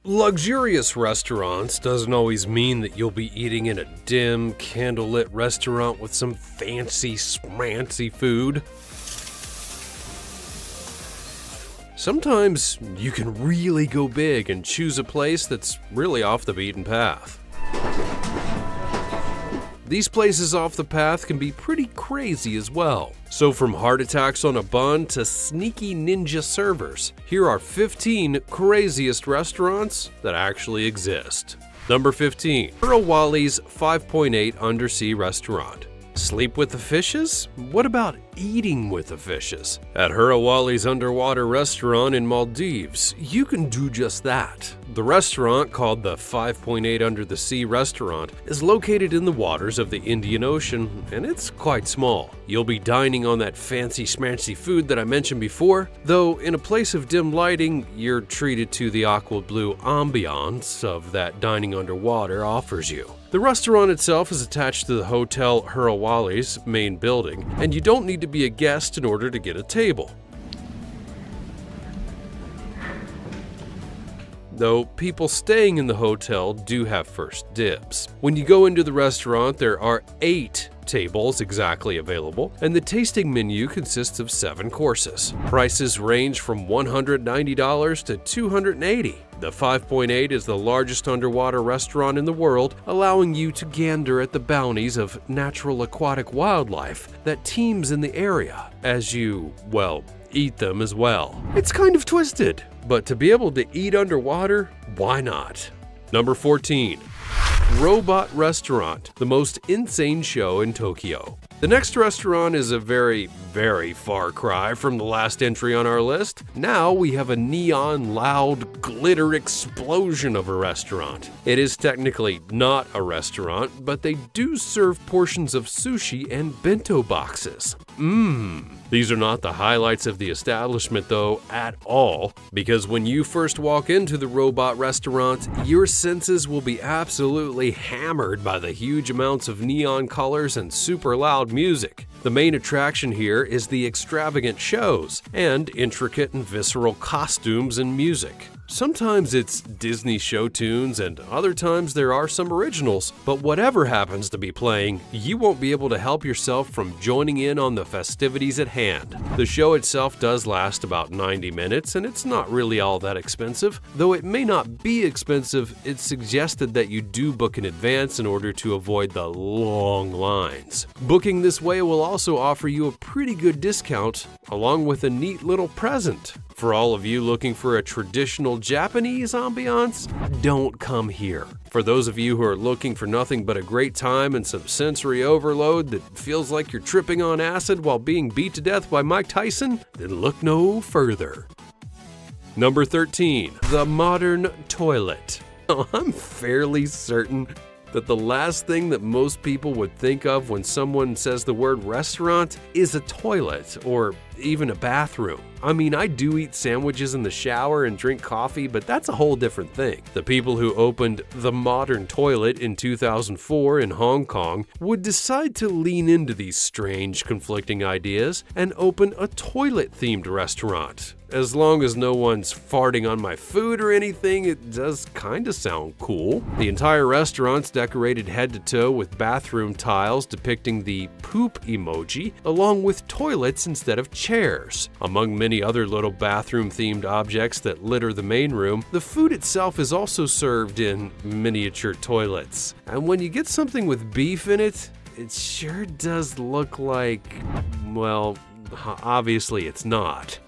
Luxurious restaurants doesn't always mean that you'll be eating in a dim, candlelit restaurant with some fancy, schmancy food. Sometimes you can really go big and choose a place that's really off the beaten path. These places off the path can be pretty crazy as well. So from heart attacks on a bun to sneaky ninja servers, here are 15 craziest restaurants that actually exist. Number 15. Wally's 5.8 Undersea Restaurant. Sleep with the fishes? What about eating with the fishes? At Wally's underwater restaurant in Maldives, you can do just that. The restaurant, called the 5.8 Under the Sea Restaurant, is located in the waters of the Indian Ocean, and it's quite small. You'll be dining on that fancy schmancy food that I mentioned before, though in a place of dim lighting, you're treated to the aqua blue ambiance of that dining underwater offers you. The restaurant itself is attached to the Hotel Wally's main building, and you don't need to be a guest in order to get a table. Though people staying in the hotel do have first dibs. When you go into the restaurant, there are 8 tables exactly available, and the tasting menu consists of 7 courses. Prices range from $190 to $280. The 5.8 is the largest underwater restaurant in the world, allowing you to gander at the bounties of natural aquatic wildlife that teems in the area as you, well, eat them as well. It's kind of twisted, but to be able to eat underwater, why not? Number 14. Robot Restaurant, the most insane show in Tokyo. The next restaurant is a very far cry from the last entry on our list. Now we have a neon, loud, glitter explosion of a restaurant. It is technically not a restaurant, but they do serve portions of sushi and bento boxes. These are not the highlights of the establishment though at all, because when you first walk into the Robot Restaurant, your senses will be absolutely hammered by the huge amounts of neon colors and super loud music. The main attraction here is the extravagant shows and intricate and visceral costumes and music. Sometimes it's Disney show tunes and other times there are some originals, but whatever happens to be playing, you won't be able to help yourself from joining in on the festivities at hand. The show itself does last about 90 minutes and it's not really all that expensive. Though it may not be expensive, it's suggested that you do book in advance in order to avoid the long lines. Booking this way will also offer you a pretty good discount along with a neat little present. For all of you looking for a traditional Japanese ambiance, don't come here. For those of you who are looking for nothing but a great time and some sensory overload that feels like you're tripping on acid while being beat to death by Mike Tyson, then look no further. Number 13. The Modern Toilet. I'm fairly certain that the last thing that most people would think of when someone says the word restaurant is a toilet or even a bathroom. I mean, I do eat sandwiches in the shower and drink coffee, but that's a whole different thing. The people who opened the Modern Toilet in 2004 in Hong Kong would decide to lean into these strange, conflicting ideas and open a toilet-themed restaurant. As long as no one's farting on my food or anything, it does kind of sound cool. The entire restaurant's decorated head to toe with bathroom tiles depicting the poop emoji, along with toilets instead of chairs. Among many other little bathroom-themed objects that litter the main room, the food itself is also served in miniature toilets. And when you get something with beef in it, it sure does look like, well, obviously it's not.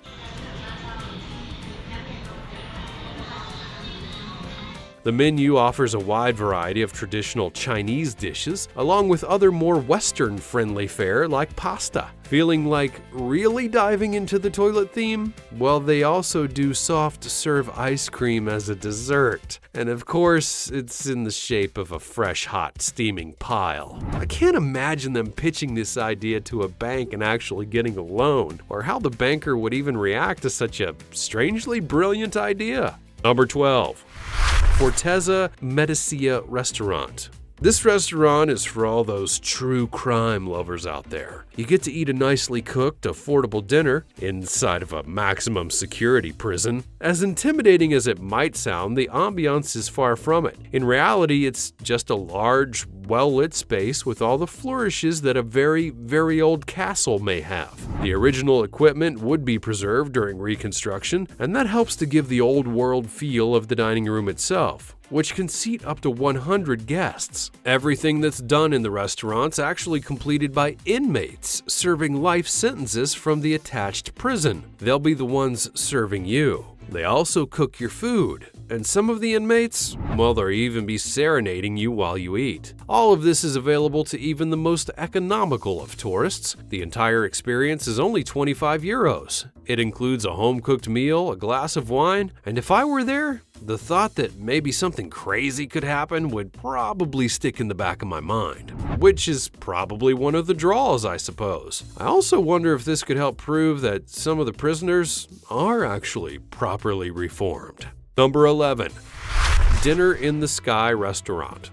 The menu offers a wide variety of traditional Chinese dishes, along with other more Western-friendly fare like pasta. Feeling like really diving into the toilet theme? Well, they also do soft-serve ice cream as a dessert. And of course, it's in the shape of a fresh, hot, steaming pile. I can't imagine them pitching this idea to a bank and actually getting a loan, or how the banker would even react to such a strangely brilliant idea. Number 12. Fortezza Medicia Restaurant. This restaurant is for all those true crime lovers out there. You get to eat a nicely cooked, affordable dinner inside of a maximum security prison. As intimidating as it might sound, the ambiance is far from it. In reality, it's just a large, well-lit space with all the flourishes that a very, very old castle may have. The original equipment would be preserved during reconstruction, and that helps to give the old-world feel of the dining room itself, which can seat up to 100 guests. Everything that's done in the restaurant's actually completed by inmates serving life sentences from the attached prison. They'll be the ones serving you. They also cook your food, and some of the inmates, well, they'll even be serenading you while you eat. All of this is available to even the most economical of tourists. The entire experience is only 25 euros. It includes a home-cooked meal, a glass of wine, and if I were there, the thought that maybe something crazy could happen would probably stick in the back of my mind, which is probably one of the draws, I suppose. I also wonder if this could help prove that some of the prisoners are actually properly reformed. Number 11. Dinner in the Sky Restaurant.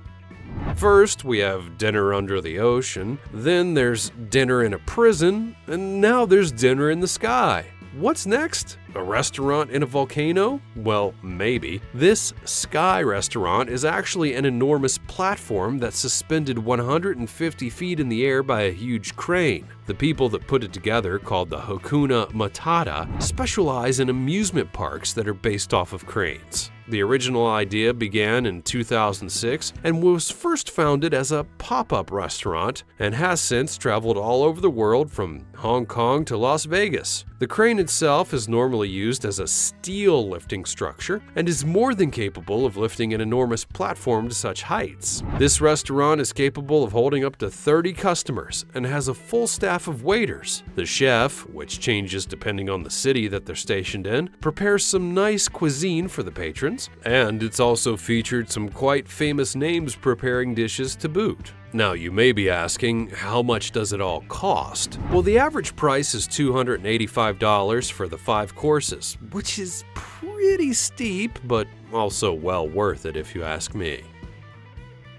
First, we have dinner under the ocean, then there's dinner in a prison, and now there's dinner in the sky. What's next? A restaurant in a volcano? Well, maybe. This Sky Restaurant is actually an enormous platform that's suspended 150 feet in the air by a huge crane. The people that put it together, called the Hakuna Matata, specialize in amusement parks that are based off of cranes. The original idea began in 2006 and was first founded as a pop-up restaurant and has since traveled all over the world from Hong Kong to Las Vegas. The crane itself is normally used as a steel lifting structure and is more than capable of lifting an enormous platform to such heights. This restaurant is capable of holding up to 30 customers and has a full staff of waiters. The chef, which changes depending on the city that they're stationed in, prepares some nice cuisine for the patrons, and it's also featured some quite famous names preparing dishes to boot. Now, you may be asking, how much does it all cost? Well, the average price is $285 for the 5 courses, which is pretty steep, but also well worth it if you ask me.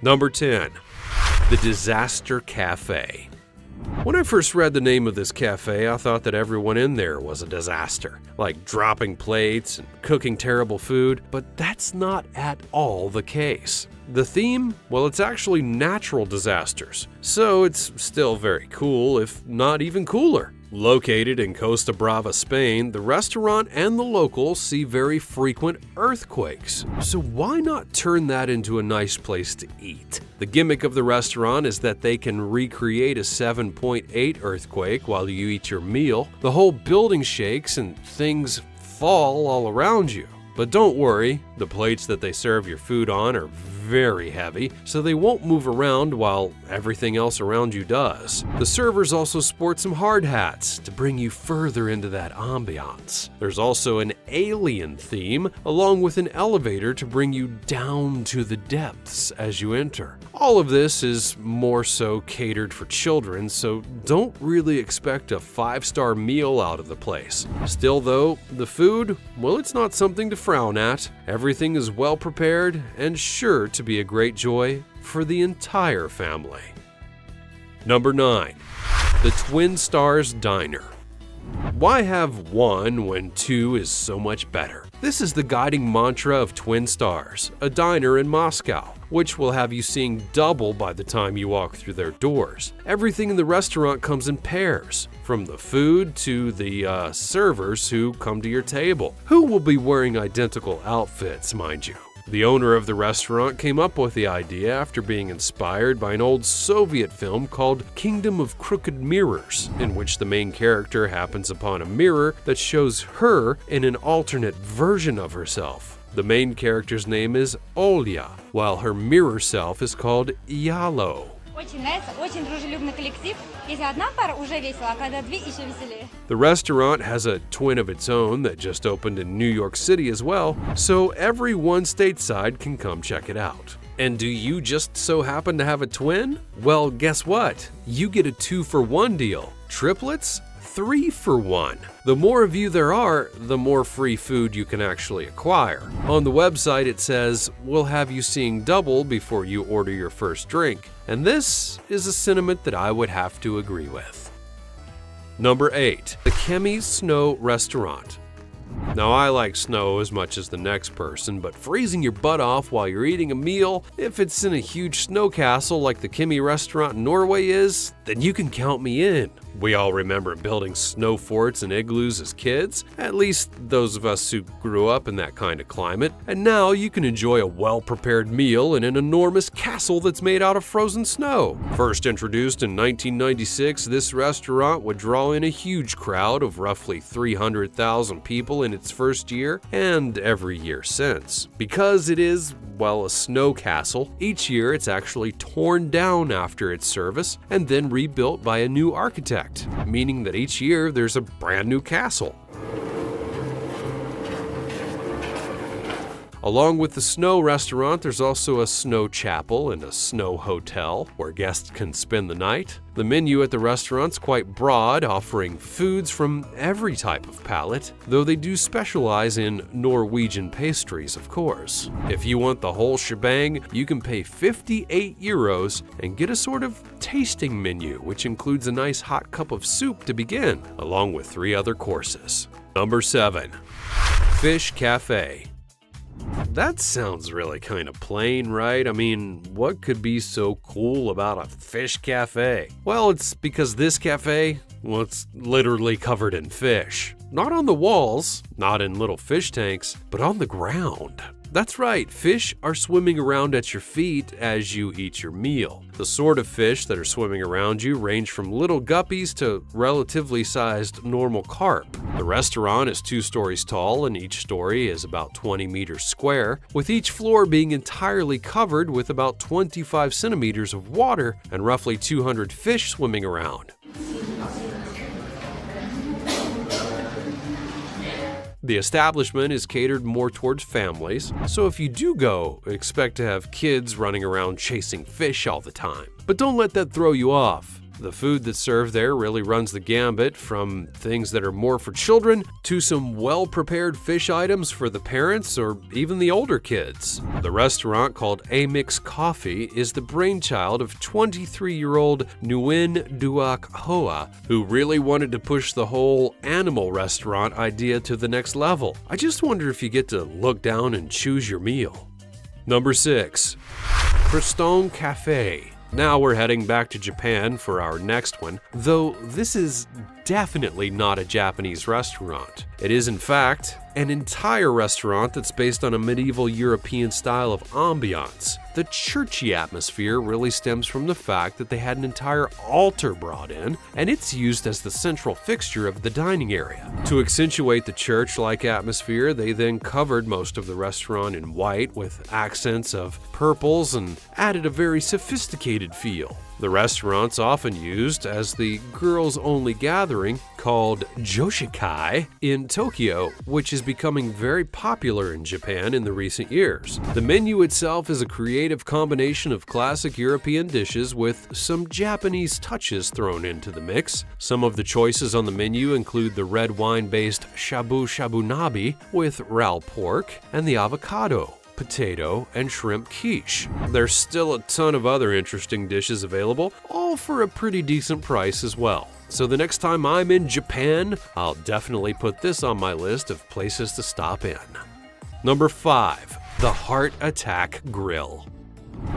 Number 10. The Disaster Cafe. When I first read the name of this cafe, I thought that everyone in there was a disaster, like dropping plates and cooking terrible food, but that's not at all the case. The theme? Well, it's actually natural disasters, so it's still very cool, if not even cooler. Located in Costa Brava, Spain, the restaurant and the locals see very frequent earthquakes. So why not turn that into a nice place to eat? The gimmick of the restaurant is that they can recreate a 7.8 earthquake while you eat your meal. The whole building shakes and things fall all around you. But don't worry, the plates that they serve your food on are very heavy, so they won't move around while everything else around you does. The servers also sport some hard hats to bring you further into that ambiance. There's also an alien theme, along with an elevator to bring you down to the depths as you enter. All of this is more so catered for children, so don't really expect a 5-star meal out of the place. Still though, the food, well, it's not something to frown at. Everything is well prepared and sure to be a great joy for the entire family. Number 9. The Twin Stars Diner. Why have 1 when 2 is so much better? This is the guiding mantra of Twin Stars, a diner in Moscow, which will have you seeing double by the time you walk through their doors. Everything in the restaurant comes in pairs, from the food to the servers who come to your table, who will be wearing identical outfits, mind you. The owner of the restaurant came up with the idea after being inspired by an old Soviet film called Kingdom of Crooked Mirrors, in which the main character happens upon a mirror that shows her in an alternate version of herself. The main character's name is Olya, while her mirror self is called Yalo. Очень нравится, очень дружелюбный коллектив. Если одна пара, уже весело, а когда 2, еще веселее. The restaurant has a twin of its own that just opened in New York City as well, so everyone stateside can come check it out. And do you just so happen to have a twin? Well, guess what? You get a 2-for-1 deal. Triplets? 3 for 1. The more of you there are, the more free food you can actually acquire. On the website it says, "We'll have you seeing double before you order your first drink." And this is a sentiment that I would have to agree with. Number 8. The Kemi Snow Restaurant. Now, I like snow as much as the next person, but freezing your butt off while you're eating a meal, if it's in a huge snow castle like the Kemi restaurant in Norway is, then you can count me in. We all remember building snow forts and igloos as kids, at least those of us who grew up in that kind of climate, and now you can enjoy a well-prepared meal in an enormous castle that's made out of frozen snow. First introduced in 1996, this restaurant would draw in a huge crowd of roughly 300,000 people in its first year, and every year since. Because it is, well, a snow castle, each year it's actually torn down after its service and then rebuilt by a new architect, meaning that each year there's a brand new castle. Along with the snow restaurant, there's also a snow chapel and a snow hotel where guests can spend the night. The menu at the restaurant's quite broad, offering foods from every type of palate, though they do specialize in Norwegian pastries, of course. If you want the whole shebang, you can pay 58 euros and get a sort of tasting menu, which includes a nice hot cup of soup to begin, along with 3 other courses. Number 7. Fish Cafe. That sounds really kind of plain, right? I mean, what could be so cool about a fish cafe? Well, it's because this cafe, well, it's literally covered in fish. Not on the walls, not in little fish tanks, but on the ground. That's right, fish are swimming around at your feet as you eat your meal. The sort of fish that are swimming around you range from little guppies to relatively sized normal carp. The restaurant is 2 stories tall and each story is about 20 meters square, with each floor being entirely covered with about 25 centimeters of water and roughly 200 fish swimming around. The establishment is catered more towards families, so if you do go, expect to have kids running around chasing fish all the time. But don't let that throw you off. The food that's served there really runs the gambit, from things that are more for children to some well-prepared fish items for the parents or even the older kids. The restaurant, called Amix Coffee, is the brainchild of 23-year-old Nguyen Duak Hoa, who really wanted to push the whole animal restaurant idea to the next level. I just wonder if you get to look down and choose your meal. Number 6. Crestone Cafe. Now we're heading back to Japan for our next one, though this is definitely not a Japanese restaurant. It is, in fact, an entire restaurant that's based on a medieval European style of ambiance. The churchy atmosphere really stems from the fact that they had an entire altar brought in, and it's used as the central fixture of the dining area. To accentuate the church-like atmosphere, they then covered most of the restaurant in white with accents of purples and added a very sophisticated feel. The restaurant's often used as the girls-only gathering called Joshikai in Tokyo, which is becoming very popular in Japan in the recent years. The menu itself is a creative combination of classic European dishes with some Japanese touches thrown into the mix. Some of the choices on the menu include the red wine-based shabu shabu nabe with ral pork and the avocado, potato, and shrimp quiche. There's still a ton of other interesting dishes available, all for a pretty decent price as well. So the next time I'm in Japan, I'll definitely put this on my list of places to stop in. Number 5. The Heart Attack Grill.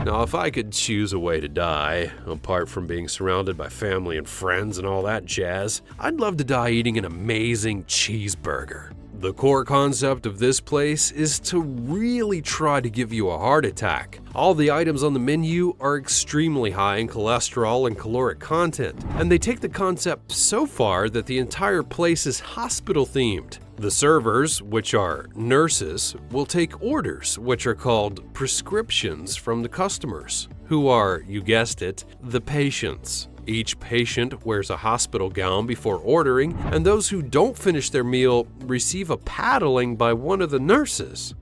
Now, if I could choose a way to die, apart from being surrounded by family and friends and all that jazz, I'd love to die eating an amazing cheeseburger. The core concept of this place is to really try to give you a heart attack. All the items on the menu are extremely high in cholesterol and caloric content, and they take the concept so far that the entire place is hospital-themed. The servers, which are nurses, will take orders, which are called prescriptions, from the customers, who are, you guessed it, the patients. Each patient wears a hospital gown before ordering, and those who don't finish their meal receive a paddling by one of the nurses.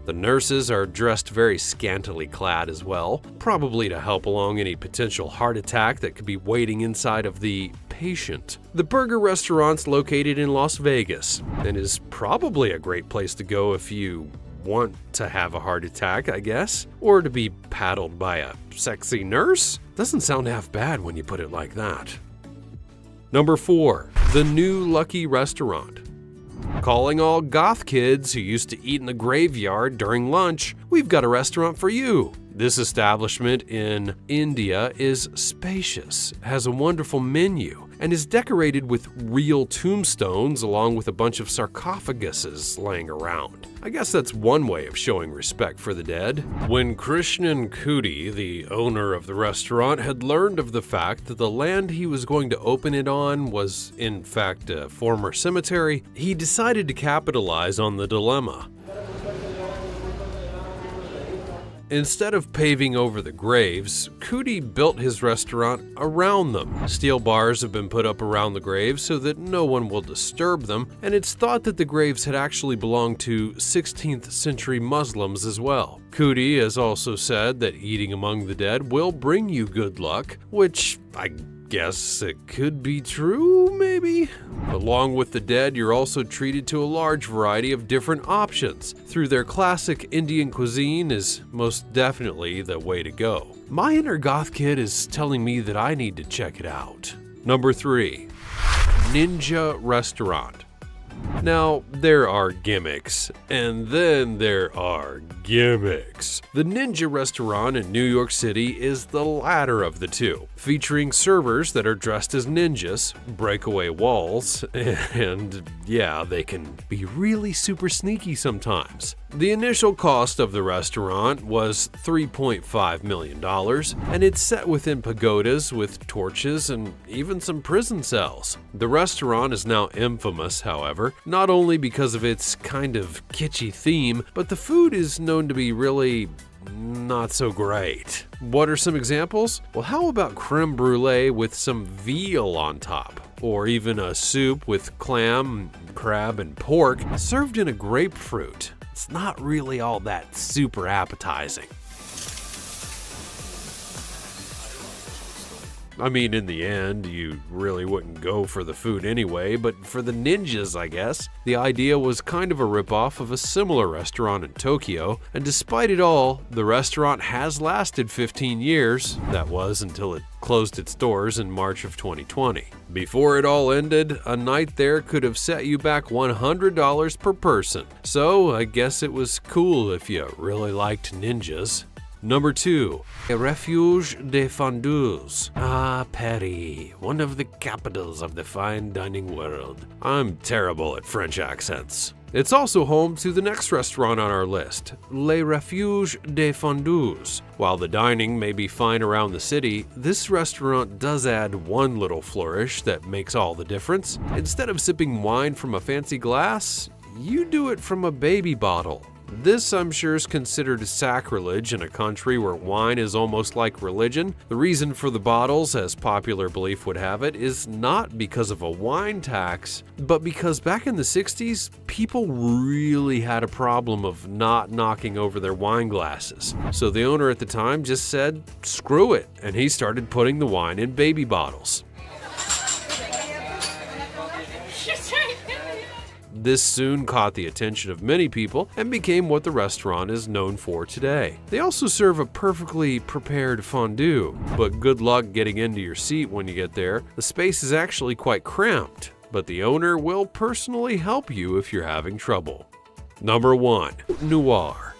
The nurses are dressed very scantily clad as well, probably to help along any potential heart attack that could be waiting inside of the patient. The burger restaurant's located in Las Vegas and is probably a great place to go if you want to have a heart attack, I guess, or to be paddled by a sexy nurse. Doesn't sound half bad when you put it like that. Number 4. The New Lucky Restaurant. Calling all goth kids who used to eat in the graveyard during lunch, we've got a restaurant for you. This establishment in India is spacious, has a wonderful menu, and is decorated with real tombstones along with a bunch of sarcophaguses laying around. I guess that's one way of showing respect for the dead. When Krishnan Kuti, the owner of the restaurant, had learned of the fact that the land he was going to open it on was in fact a former cemetery, he decided to capitalize on the dilemma. Instead of paving over the graves, Kuti built his restaurant around them. Steel bars have been put up around the graves so that no one will disturb them, and it's thought that the graves had actually belonged to 16th century Muslims as well. Kuti has also said that eating among the dead will bring you good luck, which I guess it could be true, maybe? Along with the dead, you're also treated to a large variety of different options. Through their classic Indian cuisine is most definitely the way to go. My inner goth kid is telling me that I need to check it out. Number 3. Ninja Restaurant. Now, there are gimmicks, and then there are gimmicks. The Ninja Restaurant in New York City is the latter of the two, featuring servers that are dressed as ninjas, breakaway walls, and yeah, they can be really super sneaky sometimes. The initial cost of the restaurant was $3.5 million, and it's set within pagodas with torches and even some prison cells. The restaurant is now infamous, however, not only because of its kind of kitschy theme, but the food is known to be really not so great. What are some examples? Well, how about creme brulee with some veal on top? Or even a soup with clam, crab, and pork served in a grapefruit. It's not really all that super appetizing. I mean, in the end, you really wouldn't go for the food anyway, but for the ninjas, I guess. The idea was kind of a ripoff of a similar restaurant in Tokyo, and despite it all, the restaurant has lasted 15 years. That was until it closed its doors in March of 2020. Before it all ended, a night there could have set you back $100 per person. So I guess it was cool if you really liked ninjas. Number 2. A Refuge des Fondus. Ah, Paris, one of the capitals of the fine dining world. I'm terrible at French accents. It's also home to the next restaurant on our list, Le Refuge des Fondus. While the dining may be fine around the city, this restaurant does add one little flourish that makes all the difference. Instead of sipping wine from a fancy glass, you do it from a baby bottle. This, I'm sure, is considered sacrilege in a country where wine is almost like religion. The reason for the bottles, as popular belief would have it, is not because of a wine tax, but because back in the 60s, people really had a problem of not knocking over their wine glasses. So the owner at the time just said, screw it, and he started putting the wine in baby bottles. This soon caught the attention of many people and became what the restaurant is known for today. They also serve a perfectly prepared fondue, but good luck getting into your seat when you get there. The space is actually quite cramped, but the owner will personally help you if you're having trouble. Number 1. Noir.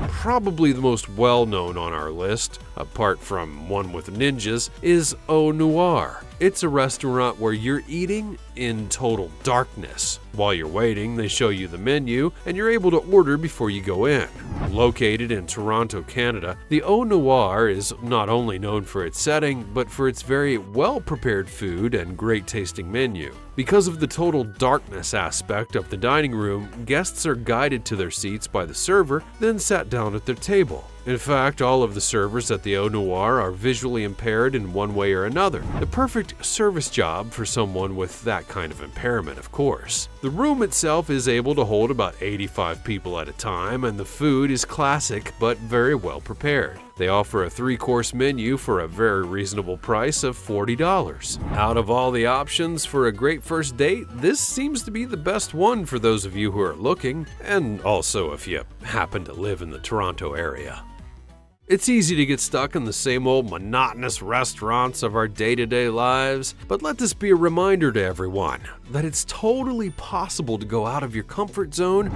Probably the most well-known on our list, apart from one with ninjas, is Au Noir. It's a restaurant where you're eating in total darkness. While you're waiting, they show you the menu, and you're able to order before you go in. Located in Toronto, Canada, the Au Noir is not only known for its setting, but for its very well-prepared food and great-tasting menu. Because of the total darkness aspect of the dining room, guests are guided to their seats by the server, then sat down at their table. In fact, all of the servers at the Au Noir are visually impaired in one way or another. The perfect service job for someone with that kind of impairment, of course. The room itself is able to hold about 85 people at a time, and the food is classic but very well prepared. They offer a 3-course menu for a very reasonable price of $40. Out of all the options for a great first date, this seems to be the best one for those of you who are looking, and also if you happen to live in the Toronto area. It's easy to get stuck in the same old monotonous restaurants of our day-to-day lives, but let this be a reminder to everyone that it's totally possible to go out of your comfort zone